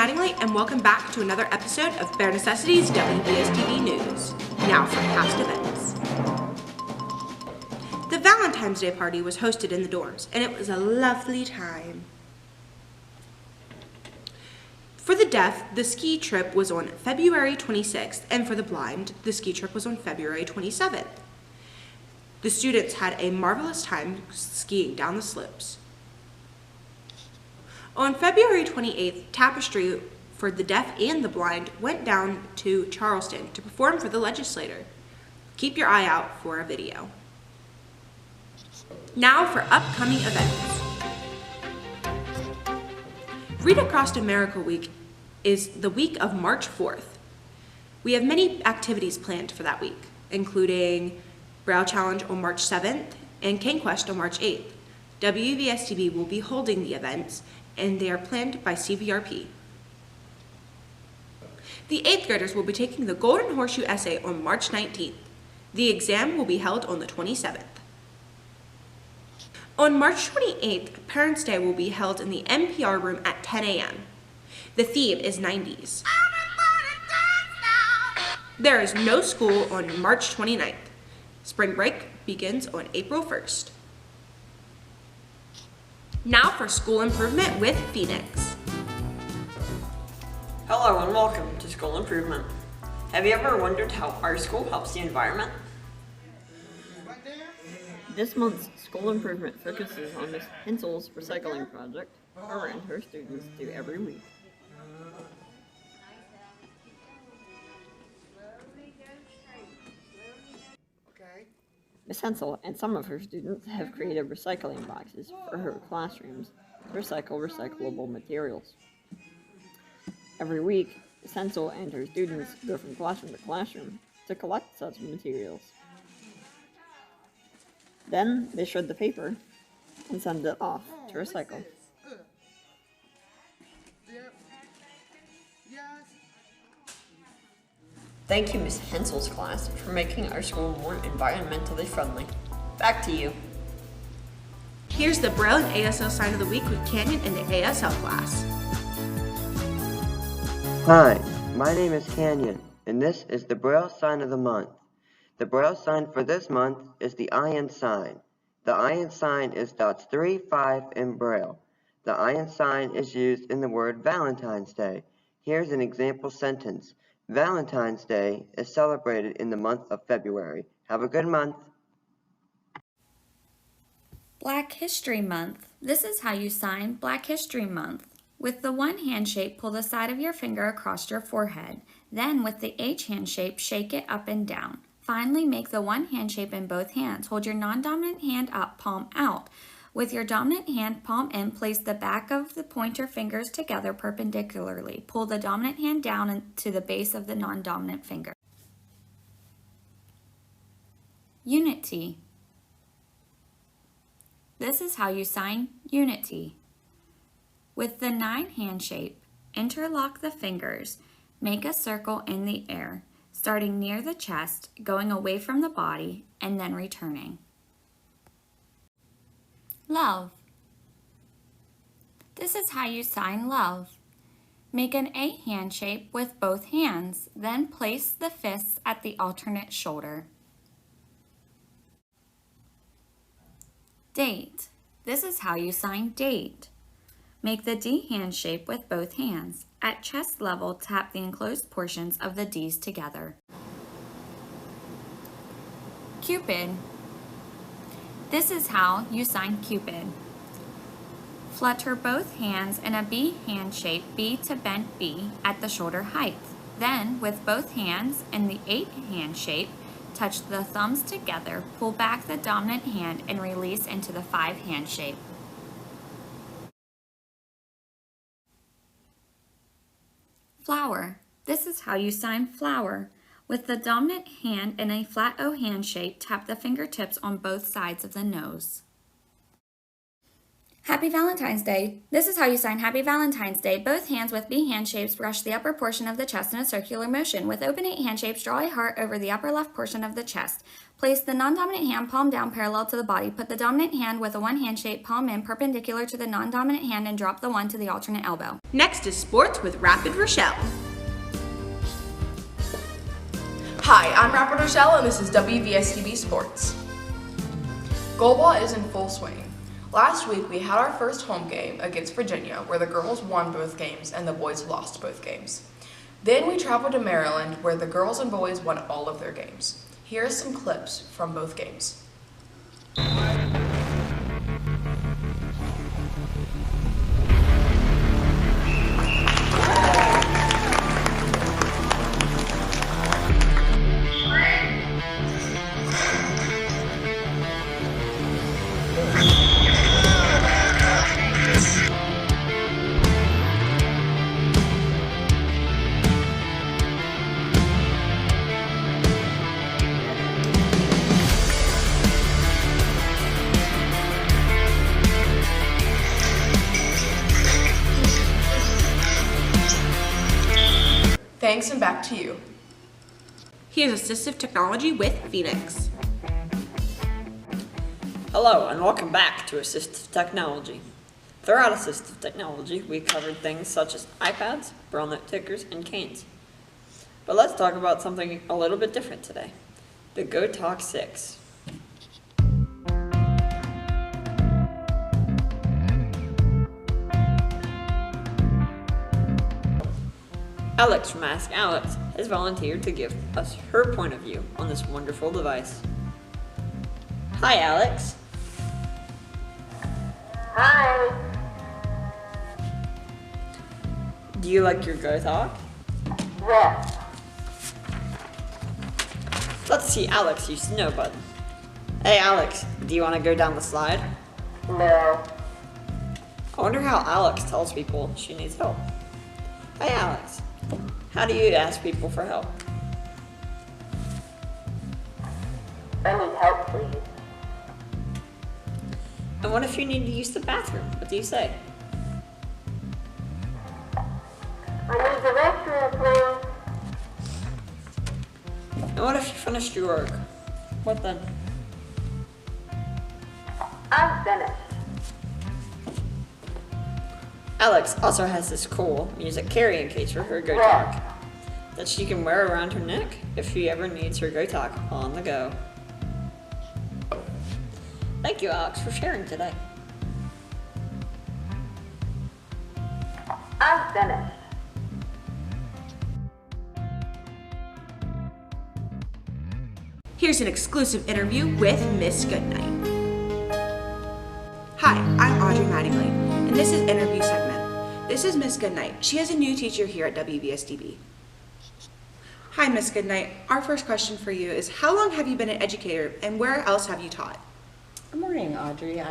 Mattingly, and welcome back to another episode of Bare Necessities WBSTV News. Now for past events. The Valentine's Day party was hosted in the dorms, and it was a lovely time. For the deaf, the ski trip was on February 26th, and for the blind, the ski trip was on February 27th. The students had a marvelous time skiing down the slopes. On February 28th, Tapestry for the deaf and the blind went down to Charleston to perform for the legislator. Keep your eye out for a video. Now for upcoming events. Read Across America Week is the week of March 4th. We have many activities planned for that week, including Braille Challenge on March 7th and CaneQuest on March 8th. WVSTV will be holding the events, and they are planned by CVRP. The 8th graders will be taking the Golden Horseshoe Essay on March 19th. The exam will be held on the 27th. On March 28th, Parents' Day will be held in the NPR room at 10 a.m. The theme is 90s. There is no school on March 29th. Spring break begins on April 1st. Now for school improvement with Phoenix. Hello and welcome to School Improvement. Have you ever wondered how our school helps the environment? This month's School Improvement focuses on Miss Hensel's recycling project her and her students do every week. Miss Hensel and some of her students have created recycling boxes for her classrooms to recycle recyclable materials. Every week, Miss Hensel and her students go from classroom to classroom to collect such materials. Then they shred the paper and send it off to recycle. Thank you, Miss Hensel's class, for making our school more environmentally friendly. Back to you. Here's the Braille and ASL sign of the week with Canyon in the ASL class. Hi, my name is Canyon, and this is the Braille sign of the month. The Braille sign for this month is the iron sign. The iron sign is dots 3, 5 in Braille. The iron sign is used in the word Valentine's Day. Here's an example sentence. Valentine's Day is celebrated in the month of February. Have a good month. Black History Month. This is how you sign Black History Month. With the one hand shape, pull the side of your finger across your forehead. Then with the H hand shape, shake it up and down. Finally, make the one hand shape in both hands. Hold your non-dominant hand up, palm out. With your dominant hand, palm in, place the back of the pointer fingers together perpendicularly. Pull the dominant hand down into the base of the non-dominant finger. Unity. This is how you sign Unity. With the 9 hand shape, interlock the fingers. Make a circle in the air, starting near the chest, going away from the body, and then returning. Love. This is how you sign love. Make an A hand shape with both hands, then place the fists at the alternate shoulder. Date. This is how you sign date. Make the D hand shape with both hands. At chest level, tap the enclosed portions of the D's together. Cupid. This is how you sign Cupid. Flutter both hands in a B hand shape, B to bent B at the shoulder height. Then, with both hands in the 8 hand shape, touch the thumbs together, pull back the dominant hand, and release into the 5 hand shape. Flower. This is how you sign flower. With the dominant hand in a flat O hand shape, tap the fingertips on both sides of the nose. Happy Valentine's Day. This is how you sign Happy Valentine's Day. Both hands with B hand shapes brush the upper portion of the chest in a circular motion. With open 8 hand shapes, draw a heart over the upper left portion of the chest. Place the non-dominant hand palm down parallel to the body. Put the dominant hand with a 1 hand shape palm in perpendicular to the non-dominant hand and drop the 1 to the alternate elbow. Next is sports with Rapid Rochelle. Hi, I'm Rapid Rochelle and this is WVSTB Sports. Goalball is in full swing. Last week we had our first home game against Virginia where the girls won both games and the boys lost both games. Then we traveled to Maryland where the girls and boys won all of their games. Here are some clips from both games. Thanks, and back to you. Here's assistive technology with Phoenix. Hello, and welcome back to Assistive Technology. Throughout Assistive Technology, we covered things such as iPads, braille note takers, and canes. But let's talk about something a little bit different today, the GoTalk 6. Alex from Ask Alex has volunteered to give us her point of view on this wonderful device. Hi, Alex. Hi. Do you like your GoTalk? Yes. Let's see Alex use the no button. Hey, Alex, do you want to go down the slide? No. I wonder how Alex tells people she needs help. Hey, Alex, how do you ask people for help? I need help, please. And what if you need to use the bathroom? What do you say? I need the restroom, please. And what if you finished your work? What then? I'm finished. Alex also has this cool music carrying case for her GoTalk that she can wear around her neck if she ever needs her GoTalk on the go. Thank you, Alex, for sharing today. I'm finished. Here's an exclusive interview with Miss Goodnight. Hi, I'm Audrey Mattingly, and this is Interview Segment. This is Miss Goodnight. She is a new teacher here at WVSDB. Hi, Miss Goodnight. Our first question for you is, how long have you been an educator, and where else have you taught? Good morning, Audrey.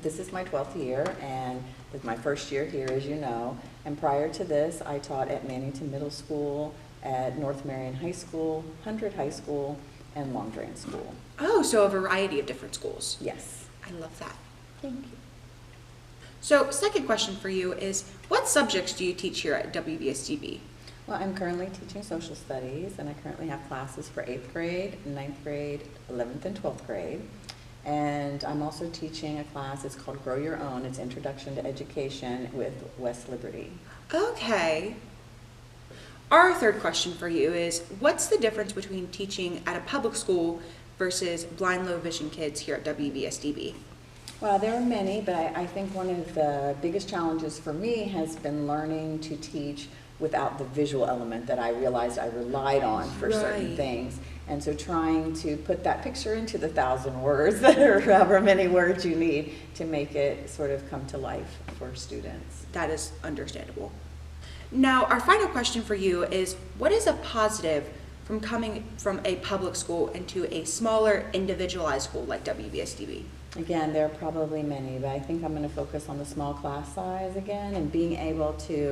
This is my 12th year, and it's my first year here, as you know. And prior to this, I taught at Mannington Middle School, at North Marion High School, 100 High School, and Long Drain School. Oh, so a variety of different schools. Yes. I love that. Thank you. So, second question for you is, what subjects do you teach here at WVSDB? Well, I'm currently teaching social studies, and I currently have classes for 8th grade, 9th grade, 11th, and 12th grade. And I'm also teaching a class, it's called Grow Your Own. It's Introduction to Education with West Liberty. Okay. Our third question for you is, what's the difference between teaching at a public school versus blind low vision kids here at WVSDB? Well, there are many, but I think one of the biggest challenges for me has been learning to teach without the visual element that I realized I relied on for certain things. And so trying to put that picture into the 1,000 words, or however many words you need, to make it sort of come to life for students. That is understandable. Now, our final question for you is, what is a positive from coming from a public school into a smaller, individualized school like WVSDB? Again, there are probably many, but I think I'm going to focus on the small class size again and being able to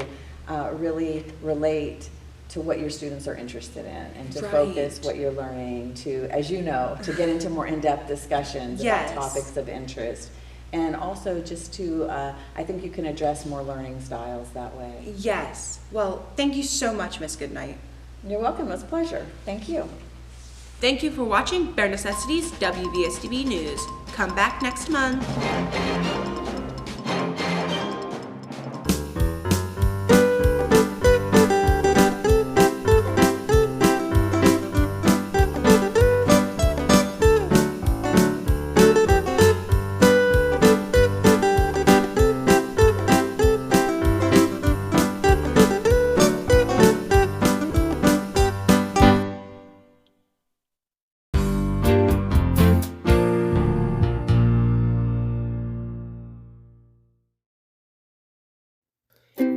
really relate to what your students are interested in and to focus what you're learning to, as you know, to get into more in-depth discussions about topics of interest. And also just to, I think you can address more learning styles that way. Yes. Well, thank you so much, Miss Goodnight. You're welcome. It was a pleasure. Thank you. Thank you for watching Bare Necessities WVSTV News. Come back next month.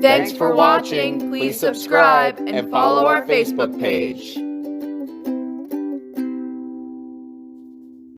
Thanks for watching. Please subscribe and follow our Facebook page.